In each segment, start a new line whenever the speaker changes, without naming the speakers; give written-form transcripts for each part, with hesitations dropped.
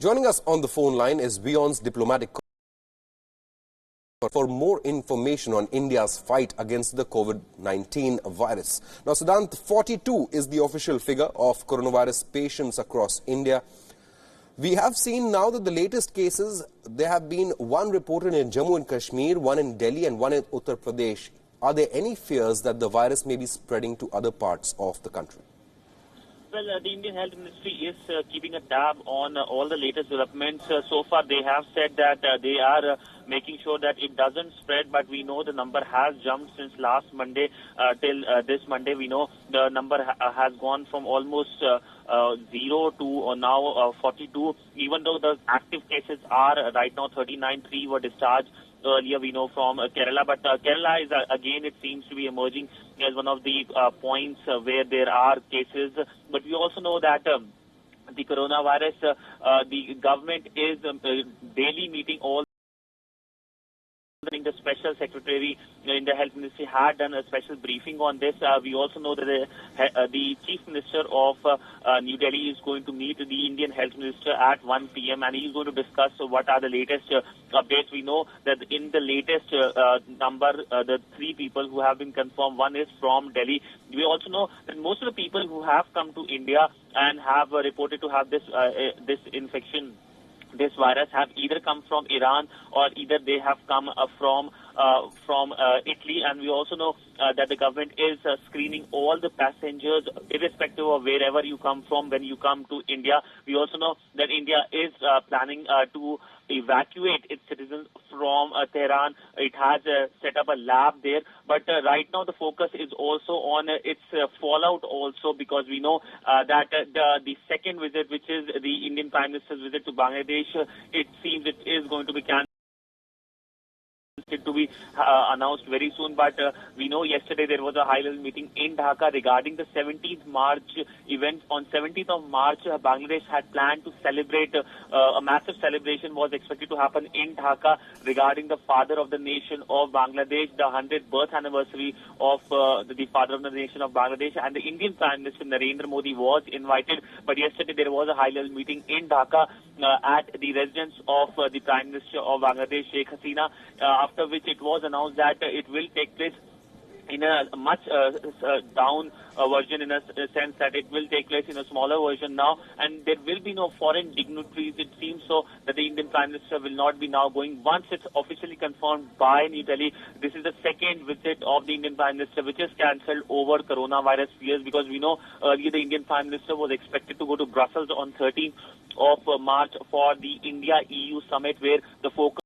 Joining us on the phone line is WION's diplomatic for more information on India's fight against the COVID-19 virus. Now, Siddhant, 42 is the official figure of coronavirus patients across India. We have seen now that the latest cases, there have been one reported in Jammu and Kashmir, one in Delhi and one in Uttar Pradesh. Are there any fears that the virus may be spreading to other parts of the country?
Well, the Indian Health Ministry is keeping a tab on all the latest developments. So far, they have said that they are making sure that it doesn't spread, but we know the number has jumped since last Monday till this Monday. We know the number has gone from almost 0 to now 42, even though the active cases are right now 39. 3 were discharged earlier, we know, from Kerala. But Kerala is, again, it seems to be emerging as one of the points where there are cases. But we also know that the coronavirus, the government is daily meeting all. The Special Secretary in the Health Ministry had done a special briefing on this. We also know that the Chief Minister of New Delhi is going to meet the Indian Health Minister at 1 p.m. and he is going to discuss what are the latest updates. We know that in the latest number, the 3 people who have been confirmed, one is from Delhi. We also know that most of the people who have come to India and have reported to have this infection, this virus, have either come from Iran or either they have come from Italy. And we also know that the government is screening all the passengers, irrespective of wherever you come from, when you come to India. We also know that India is planning to evacuate its citizens from Tehran. It has set up a lab there. But right now the focus is also on its fallout also, because we know that the second visit, which is the Indian Prime Minister's visit to Bangladesh, it seems it is going to be cancelled, to be announced very soon. But we know yesterday there was a high-level meeting in Dhaka regarding the 17th March event. On 17th of March, Bangladesh had planned to celebrate, a massive celebration was expected to happen in Dhaka regarding the father of the nation of Bangladesh, the 100th birth anniversary of the father of the nation of Bangladesh. And the Indian Prime Minister Narendra Modi was invited. But yesterday there was a high-level meeting in Dhaka at the residence of the Prime Minister of Bangladesh, Sheikh Hasina, after which it was announced that it will take place in a much down version, in a sense that it will take place in a smaller version now, and there will be no foreign dignitaries. It seems so that the Indian Prime Minister will not be now going. Once it's officially confirmed by New Delhi, this is the second visit of the Indian Prime Minister which is cancelled over coronavirus fears, because we know earlier the Indian Prime Minister was expected to go to Brussels on 13th of March for the India-EU summit, where the focus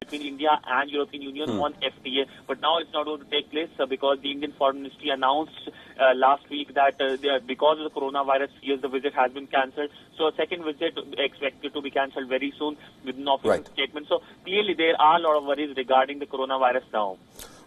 between India and European Union on FTA. But now it's not going to take place because the Indian Foreign Ministry announced last week that because of the coronavirus fears, the visit has been cancelled. So a second visit expected to be cancelled very soon with an official statement. So clearly there are a lot of worries regarding the coronavirus now.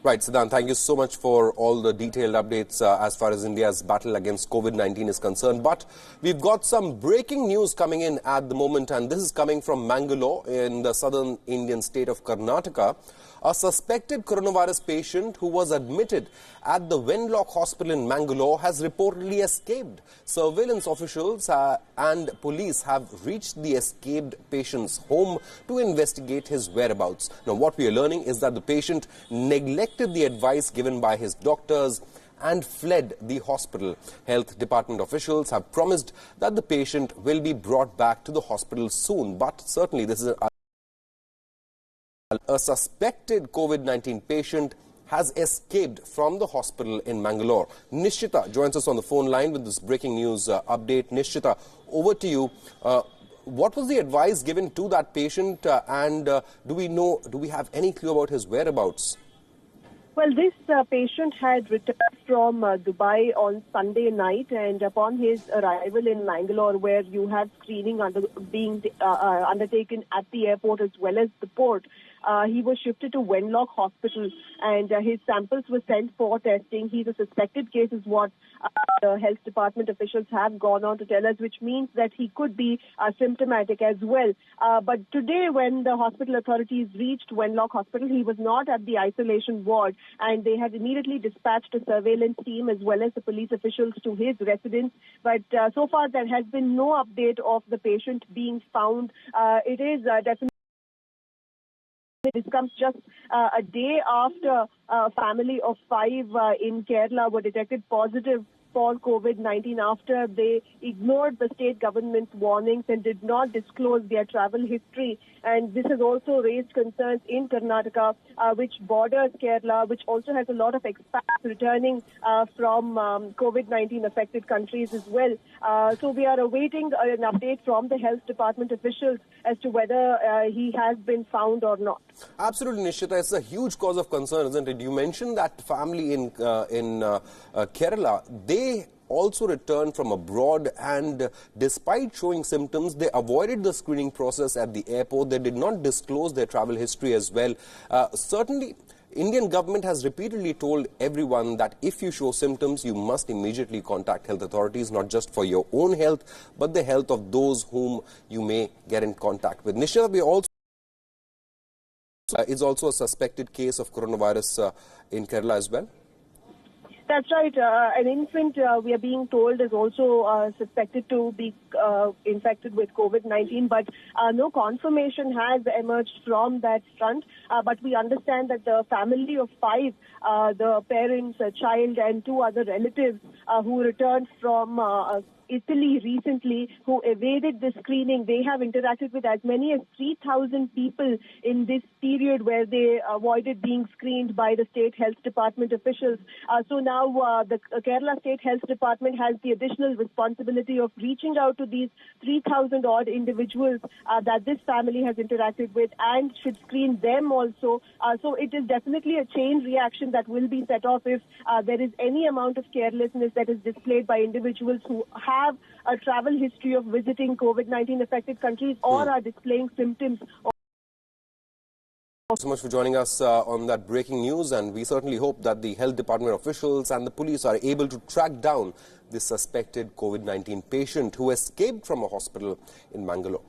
Right, Siddhant, thank you so much for all the detailed updates as far as India's battle against COVID-19 is concerned. But we've got some breaking news coming in at the moment, and this is coming from Mangalore in the southern Indian state of Karnataka. A suspected coronavirus patient who was admitted at the Wenlock Hospital in Mangalore has reportedly escaped. Surveillance officials and police have reached the escaped patient's home to investigate his whereabouts. Now, what we are learning is that the patient neglected the advice given by his doctors and fled the hospital. Health department officials have promised that the patient will be brought back to the hospital soon. But certainly this is a suspected COVID-19 patient has escaped from the hospital in Mangalore. Nishchita joins us on the phone line with this breaking news update. Nishchita, over to you. What was the advice given to that patient and do we have any clue about his whereabouts?
Well, this patient had returned from Dubai on Sunday night, and upon his arrival in Mangalore, where you had screening being undertaken at the airport as well as the port, he was shifted to Wenlock Hospital, and his samples were sent for testing. He's a suspected case is what the health department officials have gone on to tell us, which means that he could be symptomatic as well. But today, when the hospital authorities reached Wenlock Hospital, he was not at the isolation ward, and they had immediately dispatched a surveillance team as well as the police officials to his residence. But so far, there has been no update of the patient being found. It is definitely. This comes just a day after a family of 5 in Kerala were detected positive for COVID-19 after they ignored the state government's warnings and did not disclose their travel history. And this has also raised concerns in Karnataka, which borders Kerala, which also has a lot of expats returning from COVID-19 affected countries as well. So we are awaiting an update from the health department officials as to whether he has been found or not.
Absolutely, Nishita. It's a huge cause of concern, isn't it? You mentioned that family in Kerala, they also returned from abroad, and despite showing symptoms, they avoided the screening process at the airport. They did not disclose their travel history as well. Certainly, Indian government has repeatedly told everyone that if you show symptoms, you must immediately contact health authorities, not just for your own health, but the health of those whom you may get in contact with. Nishita, we also is also a suspected case of coronavirus in Kerala as well.
That's right. An infant, we are being told, is also suspected to be infected with COVID-19, but no confirmation has emerged from that front. But we understand that the family of 5, the parents, a child, and 2 other relatives who returned from Italy recently, who evaded the screening, they have interacted with as many as 3,000 people in this period where they avoided being screened by the state health department officials. So now the Kerala State Health Department has the additional responsibility of reaching out to these 3,000 odd individuals that this family has interacted with and should screen them also. So it is definitely a chain reaction that will be set off if there is any amount of carelessness that is displayed by individuals who have a travel history of visiting COVID-19 affected countries or are displaying symptoms.
Thank you so much for joining us on that breaking news, and we certainly hope that the health department officials and the police are able to track down this suspected COVID-19 patient who escaped from a hospital in Bangalore.